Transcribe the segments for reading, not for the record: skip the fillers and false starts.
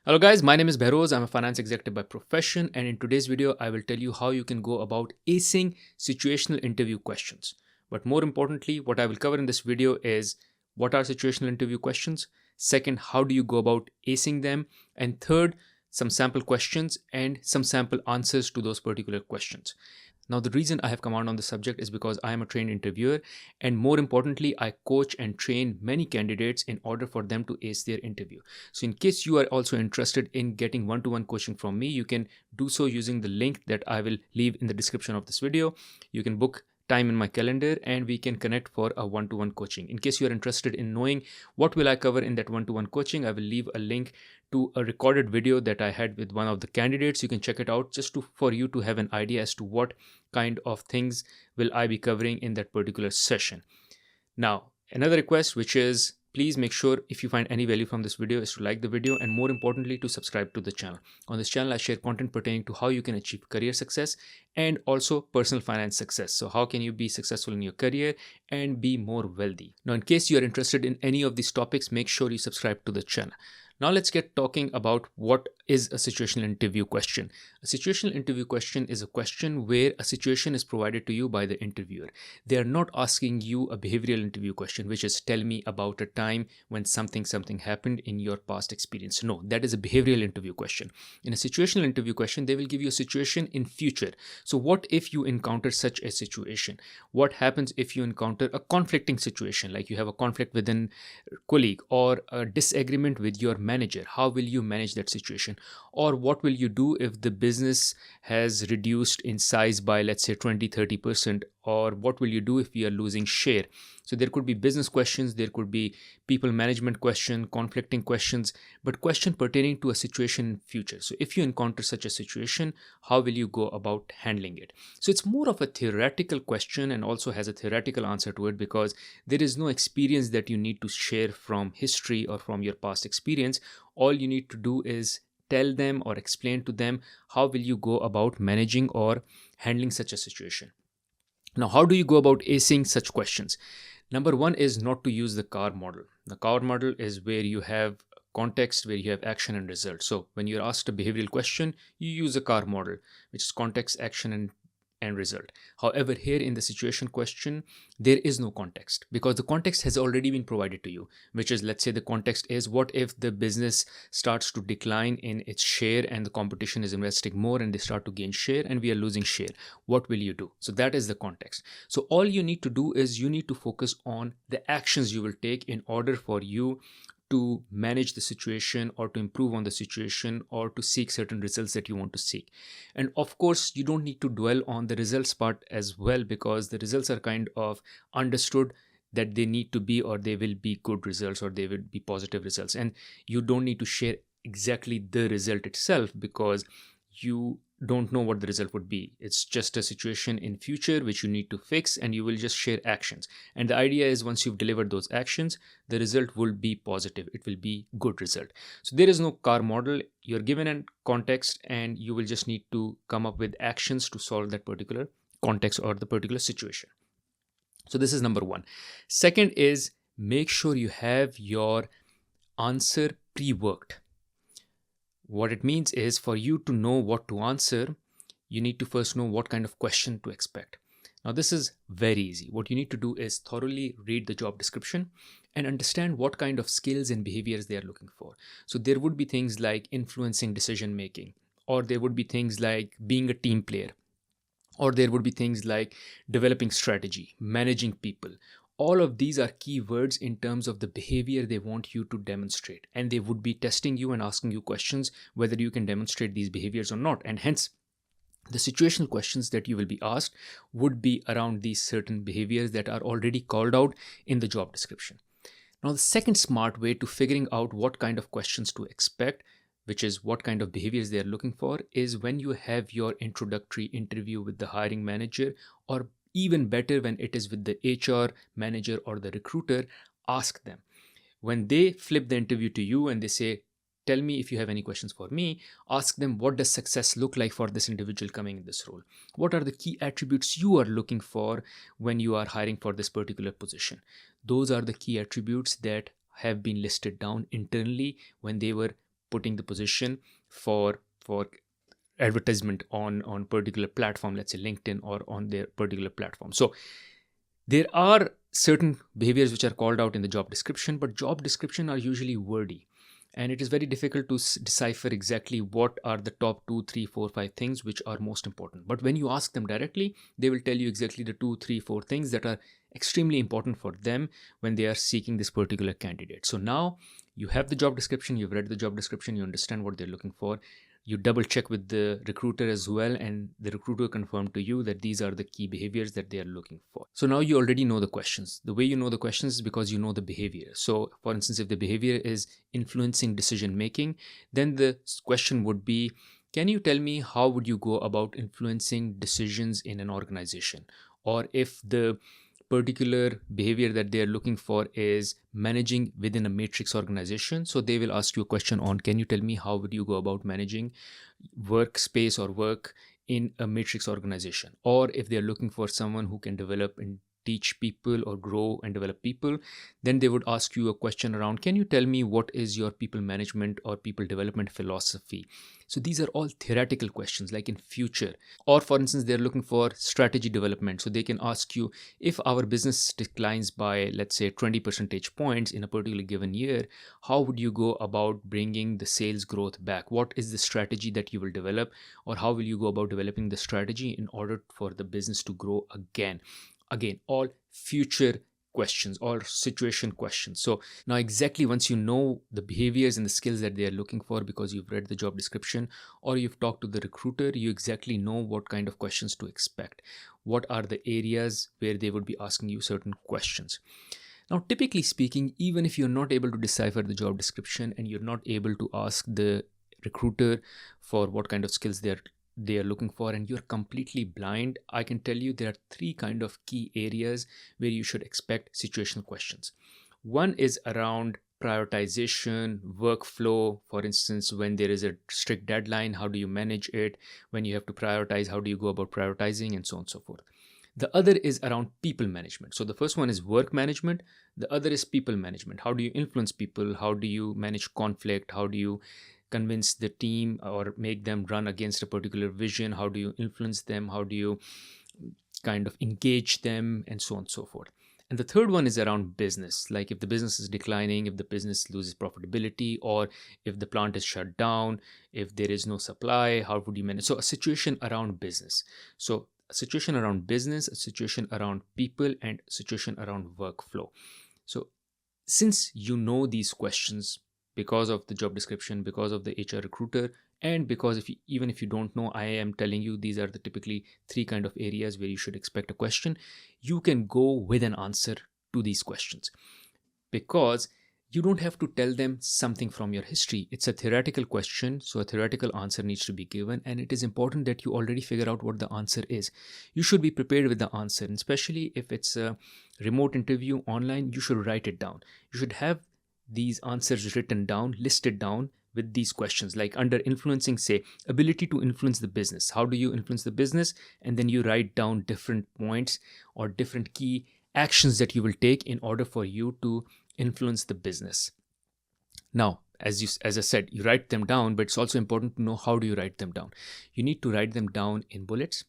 Hello guys, my name is Behroz. I'm a finance executive by profession, and in today's video I will tell you how you can go about acing situational interview questions. But more importantly, what I will cover in this video is what are situational interview questions, second, how do you go about acing them, and third, some sample questions and some sample answers to those particular questions. Now, the reason I have come out on the subject is because I am a trained interviewer, and more importantly, I coach and train many candidates in order for them to ace their interview. So, in case you are also interested in getting one-to-one coaching from me, you can do so using the link that I will leave in the description of this video. You can book time in my calendar and we can connect for a one-to-one coaching. In case you are interested in knowing what will I cover in that one-to-one coaching, I will leave a link to a recorded video that I had with one of the candidates. You can check it out just for you to have an idea as to what kind of things will I be covering in that particular session. Now, another request, which is please make sure if you find any value from this video, is to like the video and more importantly to subscribe to the channel. On this channel I share content pertaining to how you can achieve career success and also personal finance success. So how can you be successful in your career and be more wealthy? Now, in case you are interested in any of these topics, make sure you subscribe to the channel. Now let's get talking about what is a situational interview question. A situational interview question is a question where a situation is provided to you by the interviewer. They are not asking you a behavioral interview question, which is tell me about a time when something happened in your past experience. No, that is a behavioral interview question. In a situational interview question, they will give you a situation in future. So what if you encounter such a situation? What happens if you encounter a conflicting situation, like you have a conflict with a colleague or a disagreement with your manager? How will you manage that situation? Or what will you do if the business has reduced in size by, let's say, 20-30%? Or what will you do if you are losing share? So there could be business questions, there could be people management question, conflicting questions, but question pertaining to a situation in future. So if you encounter such a situation, how will you go about handling it? So it's more of a theoretical question and also has a theoretical answer to it, because there is no experience that you need to share from history or from your past experience. All you need to do is tell them or explain to them how will you go about managing or handling such a situation. Now, how do you go about acing such questions? Number one is not to use the CAR model. The CAR model is where you have context, where you have action and result. So when you're asked a behavioral question, you use a CAR model, which is context, action, and result. However, here in the situation question, there is no context because the context has already been provided to you, which is, let's say the context is, what if the business starts to decline in its share and the competition is investing more and they start to gain share and we are losing share? What will you do? So that is the context. So all you need to do is you need to focus on the actions you will take in order for you to manage the situation or to improve on the situation or to seek certain results that you want to seek. And of course, you don't need to dwell on the results part as well, because the results are kind of understood that they need to be, or they will be good results, or they will be positive results. And you don't need to share exactly the result itself because you don't know what the result would be. It's just a situation in future which you need to fix, and you will just share actions. And the idea is once you've delivered those actions, the result will be positive. It will be good result. So there is no CAR model. You're given a context and you will just need to come up with actions to solve that particular context or the particular situation. So this is number one. Second is make sure you have your answer pre-worked. What it means is, for you to know what to answer, you need to first know what kind of question to expect. Now, this is very easy. What you need to do is thoroughly read the job description and understand what kind of skills and behaviors they are looking for. So there would be things like influencing decision making, or there would be things like being a team player, or there would be things like developing strategy, managing people. All of these are keywords in terms of the behavior they want you to demonstrate. And they would be testing you and asking you questions whether you can demonstrate these behaviors or not. And hence, the situational questions that you will be asked would be around these certain behaviors that are already called out in the job description. Now, the second smart way to figuring out what kind of questions to expect, which is what kind of behaviors they are looking for, is when you have your introductory interview with the hiring manager, or even better when it is with the HR manager or the recruiter, ask them. When they flip the interview to you and they say, tell me if you have any questions for me, ask them, what does success look like for this individual coming in this role? What are the key attributes you are looking for when you are hiring for this particular position? Those are the key attributes that have been listed down internally when they were putting the position for advertisement on particular platform, let's say LinkedIn or on their particular platform. So there are certain behaviors which are called out in the job description, but job description are usually wordy, and it is very difficult to decipher exactly what are the top 2, 3, 4, 5 things which are most important. But when you ask them directly, they will tell you exactly the 2, 3, 4 things that are extremely important for them when they are seeking this particular candidate. So now you have the job description, you've read the job description, you understand what they're looking for. You double check with the recruiter as well, and the recruiter confirmed to you that these are the key behaviors that they are looking for. So now you already know the questions. The way you know the questions is because you know the behavior. So for instance, if the behavior is influencing decision making, then the question would be, can you tell me how would you go about influencing decisions in an organization? Or if the particular behavior that they are looking for is managing within a matrix organization, so they will ask you a question on, can you tell me how would you go about managing workspace or work in a matrix organization? Or if they are looking for someone who can develop and teach people or grow and develop people, then they would ask you a question around, can you tell me what is your people management or people development philosophy? So these are all theoretical questions, like in future. Or for instance, they're looking for strategy development, so they can ask you, if our business declines by, let's say, 20 percentage points in a particular given year, how would you go about bringing the sales growth back? What is the strategy that you will develop, or how will you go about developing the strategy in order for the business to grow again? Again, all future questions or situation questions. So now exactly once you know the behaviors and the skills that they are looking for because you've read the job description or you've talked to the recruiter, you exactly know what kind of questions to expect. What are the areas where they would be asking you certain questions? Now, typically speaking, even if you're not able to decipher the job description and you're not able to ask the recruiter for what kind of skills they are looking for, and you're completely blind, I can tell you there are three kind of key areas where you should expect situational questions. One is around prioritization, workflow. For instance, when there is a strict deadline, how do you manage it? When you have to prioritize, how do you go about prioritizing, and so on and so forth. The other is around people management. So the first one is work management. The other is people management. How do you influence people? How do you manage conflict? How do you convince the team or make them run against a particular vision? How do you influence them? How do you kind of engage them, and so on and so forth? And the third one is around business, like if the business is declining, if the business loses profitability, or if the plant is shut down, if there is no supply, how would you manage? So a situation around business. So a situation around business, a situation around people, and a situation around workflow. So since you know these questions because of the job description, because of the HR recruiter, and because even if you don't know, I am telling you these are the typically three kind of areas where you should expect a question, you can go with an answer to these questions, because you don't have to tell them something from your history. It's a theoretical question, so a theoretical answer needs to be given, and it is important that you already figure out what the answer is. You should be prepared with the answer, and especially if it's a remote interview online, you should write it down. You should have these answers written down, listed down with these questions, like under influencing, say, ability to influence the business. How do you influence the business? And then you write down different points or different key actions that you will take in order for you to influence the business. Now, as I said, you write them down, but it's also important to know how do you write them down. You need to write them down in bullets.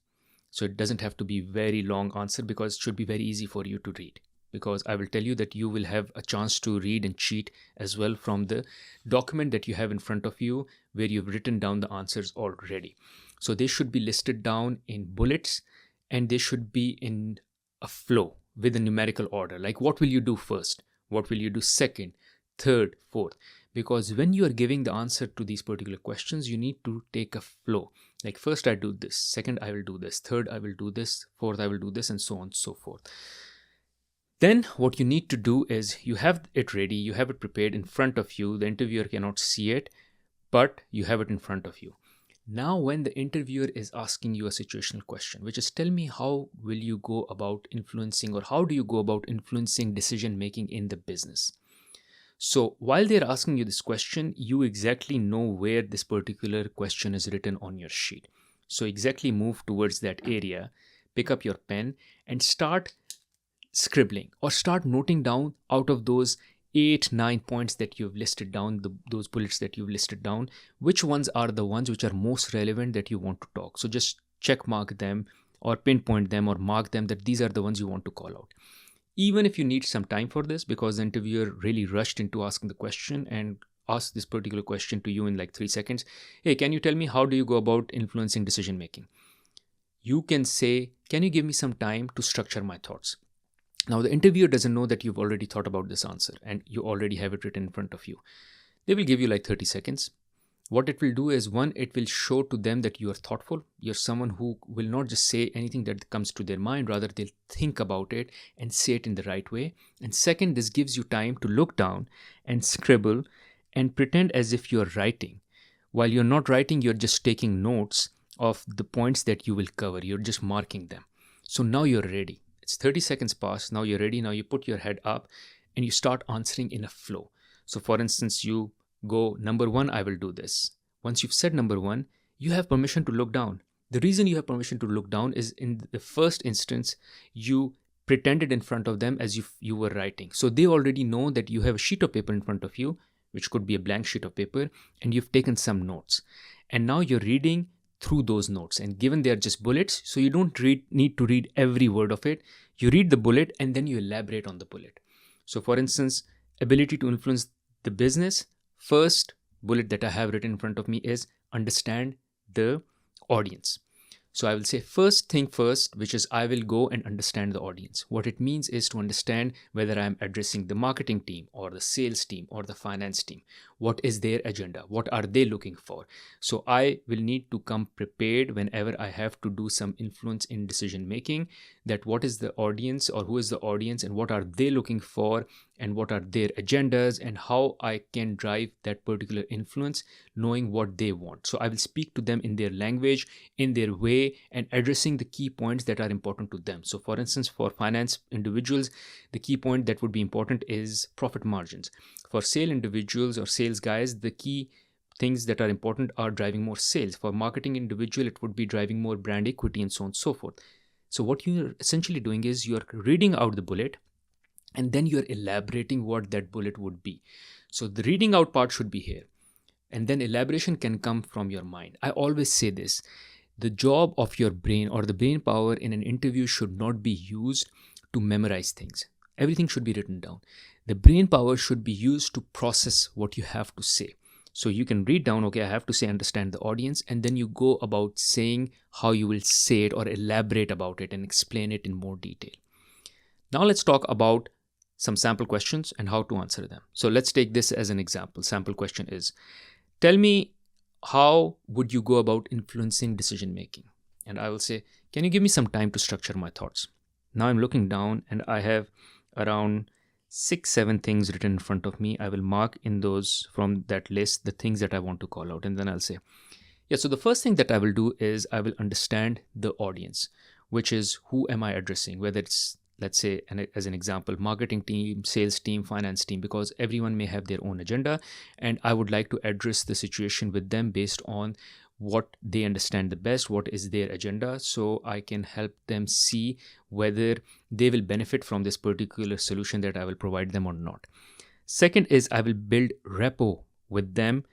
So it doesn't have to be very long answer, because it should be very easy for you to read. Because I will tell you that you will have a chance to read and cheat as well from the document that you have in front of you where you've written down the answers already. So they should be listed down in bullets, and they should be in a flow with a numerical order. Like, what will you do first? What will you do second, third, fourth? Because when you are giving the answer to these particular questions, you need to take a flow. Like, first I do this, second I will do this, third I will do this, fourth I will do this, and so on and so forth. Then what you need to do is you have it ready, you have it prepared in front of you. The interviewer cannot see it, but you have it in front of you. Now, when the interviewer is asking you a situational question, which is, tell me how will you go about influencing, or how do you go about influencing decision making in the business? So while they're asking you this question, you exactly know where this particular question is written on your sheet. So exactly move towards that area, pick up your pen and start scribbling or start noting down out of those 8, 9 points that you've listed down, those bullets that you've listed down, which ones are the ones which are most relevant that you want to talk. So just check mark them or pinpoint them or mark them that these are the ones you want to call out. Even if you need some time for this, because the interviewer really rushed into asking the question and asked this particular question to you in like 3 seconds. Hey, can you tell me how do you go about influencing decision making? You can say, can you give me some time to structure my thoughts? Now, the interviewer doesn't know that you've already thought about this answer and you already have it written in front of you. They will give you like 30 seconds. What it will do is, one, it will show to them that you are thoughtful. You're someone who will not just say anything that comes to their mind, rather they'll think about it and say it in the right way. And second, this gives you time to look down and scribble and pretend as if you're writing. While you're not writing, you're just taking notes of the points that you will cover. You're just marking them. So now you're ready. It's 30 seconds past. Now you're ready. Now you put your head up and you start answering in a flow. So for instance, you go, number one, I will do this. Once you've said number one, you have permission to look down. The reason you have permission to look down is in the first instance, you pretended in front of them as if you were writing. So they already know that you have a sheet of paper in front of you, which could be a blank sheet of paper, and you've taken some notes. And now you're reading through those notes. And given they are just bullets, so you don't need to read every word of it. You read the bullet and then you elaborate on the bullet. So for instance, ability to influence the business. First bullet that I have written in front of me is understand the audience. So I will say first thing first, which is I will go and understand the audience. What it means is to understand whether I am addressing the marketing team or the sales team or the finance team. What is their agenda? What are they looking for? So I will need to come prepared whenever I have to do some influence in decision making, that what is the audience or who is the audience and what are they looking for and what are their agendas and how I can drive that particular influence, knowing what they want. So I will speak to them in their language, in their way, and addressing the key points that are important to them. So for instance, for finance individuals, the key point that would be important is profit margins. For sale individuals or sales guys, the key things that are important are driving more sales. For marketing individual, it would be driving more brand equity and so on and so forth. So what you're essentially doing is you're reading out the bullet and then you're elaborating what that bullet would be. So the reading out part should be here. And then elaboration can come from your mind. I always say this. The job of your brain or the brain power in an interview should not be used to memorize things. Everything should be written down. The brain power should be used to process what you have to say. So you can read down, okay, I have to say understand the audience, and then you go about saying how you will say it or elaborate about it and explain it in more detail. Now let's talk about some sample questions and how to answer them. So let's take this as an example. Sample question is, tell me, how would you go about influencing decision making? And I will say, can you give me some time to structure my thoughts? Now I'm looking down and I have around 6-7 things written in front of me. I will mark in those from that list the things that I want to call out, and then I'll say, yeah, so the first thing that I will do is I will understand the audience, which is who am I addressing, whether it's, let's say, as an example, marketing team, sales team, finance team, because everyone may have their own agenda and I would like to address the situation with them based on what they understand the best, what is their agenda, so I can help them see whether they will benefit from this particular solution that I will provide them or not. Second is I will build rapport with them.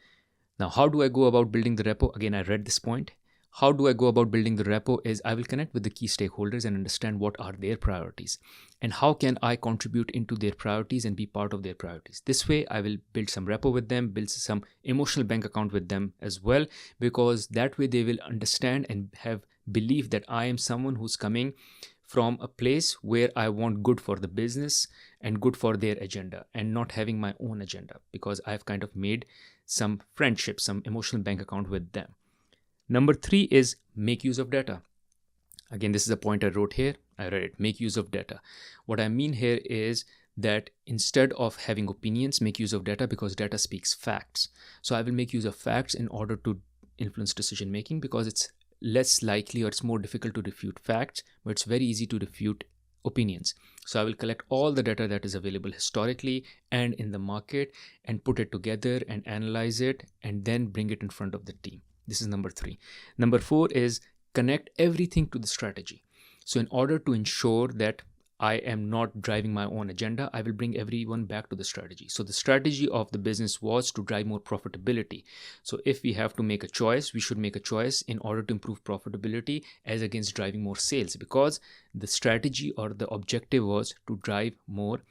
Now, how do I go about building the rapport? Again, I read this point. How do I go about building the rapport is I will connect with the key stakeholders and understand what are their priorities and how can I contribute into their priorities and be part of their priorities. This way, I will build some rapport with them, build some emotional bank account with them as well, because that way they will understand and have belief that I am someone who's coming from a place where I want good for the business and good for their agenda and not having my own agenda, because I've kind of made some friendship, some emotional bank account with them. Number 3 is make use of data. Again, this is a point I wrote here. I read it, make use of data. What I mean here is that instead of having opinions, make use of data, because data speaks facts. So I will make use of facts in order to influence decision making, because it's less likely or it's more difficult to refute facts, but it's very easy to refute opinions. So I will collect all the data that is available historically and in the market and put it together and analyze it and then bring it in front of the team. This is number 3. Number 4 is connect everything to the strategy. So in order to ensure that I am not driving my own agenda. I will bring everyone back to the strategy. So the strategy of the business was to drive more profitability. So if we have to make a choice, we should make a choice in order to improve profitability as against driving more sales, because the strategy or the objective was to drive more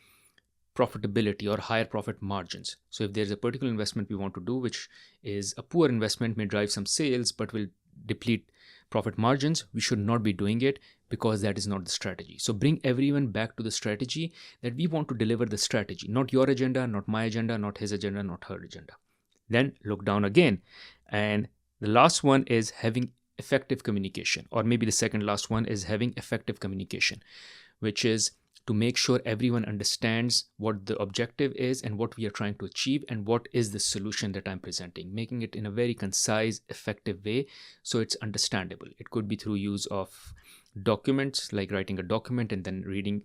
profitability or higher profit margins. So if there's a particular investment we want to do, which is a poor investment, may drive some sales but will deplete profit margins, we should not be doing it, because that is not the strategy. So bring everyone back to the strategy, that we want to deliver the strategy, not your agenda, not my agenda, not his agenda, not her agenda. Then look down again. And the last one is having effective communication, or maybe the second last one is having effective communication, which is to make sure everyone understands what the objective is and what we are trying to achieve and what is the solution that I'm presenting, making it in a very concise, effective way so it's understandable. It could be through use of documents, like writing a document and then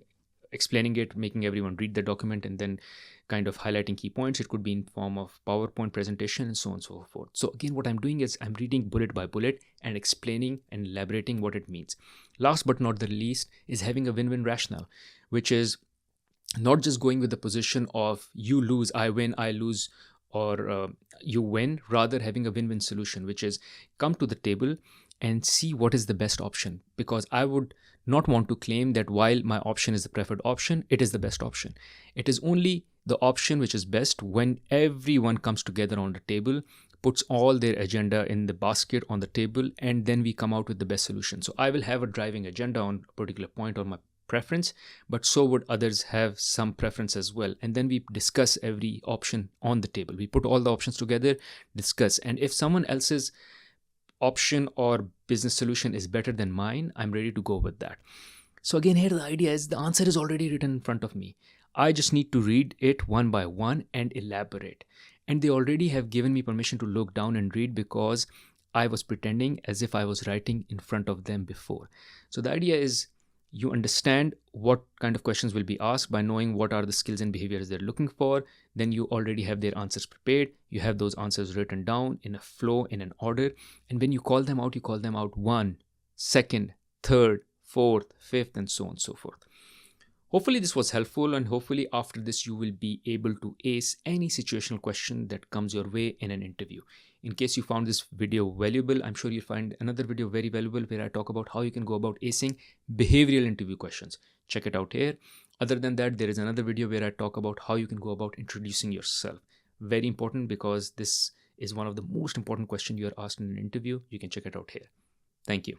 explaining it, making everyone read the document and then kind of highlighting key points. It could be in form of PowerPoint presentation and so on and so forth. So again, what I'm doing is I'm reading bullet by bullet and explaining and elaborating what it means. Last but not the least is having a win-win rationale, which is not just going with the position of you lose, I win, I lose, or you win, rather having a win-win solution, which is come to the table and see what is the best option. Because I would not want to claim that while my option is the preferred option, it is the best option. It is only the option which is best when everyone comes together on the table, puts all their agenda in the basket on the table, and then we come out with the best solution. So I will have a driving agenda on a particular point or my preference, but so would others have some preference as well. And then we discuss every option on the table. We put all the options together, discuss. And if someone else's option or business solution is better than mine, I'm ready to go with that. So again, here the idea is the answer is already written in front of me. I just need to read it one by one and elaborate. And they already have given me permission to look down and read, because I was pretending as if I was writing in front of them before. So the idea is you understand what kind of questions will be asked by knowing what are the skills and behaviors they're looking for. Then you already have their answers prepared. You have those answers written down in a flow, in an order. And when you call them out, you call them out 1, 2nd, 3rd, 4th, 5th, and so on and so forth. Hopefully this was helpful, and hopefully after this you will be able to ace any situational question that comes your way in an interview. In case you found this video valuable, I'm sure you'll find another video very valuable where I talk about how you can go about acing behavioral interview questions. Check it out here. Other than that, there is another video where I talk about how you can go about introducing yourself. Very important, because this is one of the most important questions you are asked in an interview. You can check it out here. Thank you.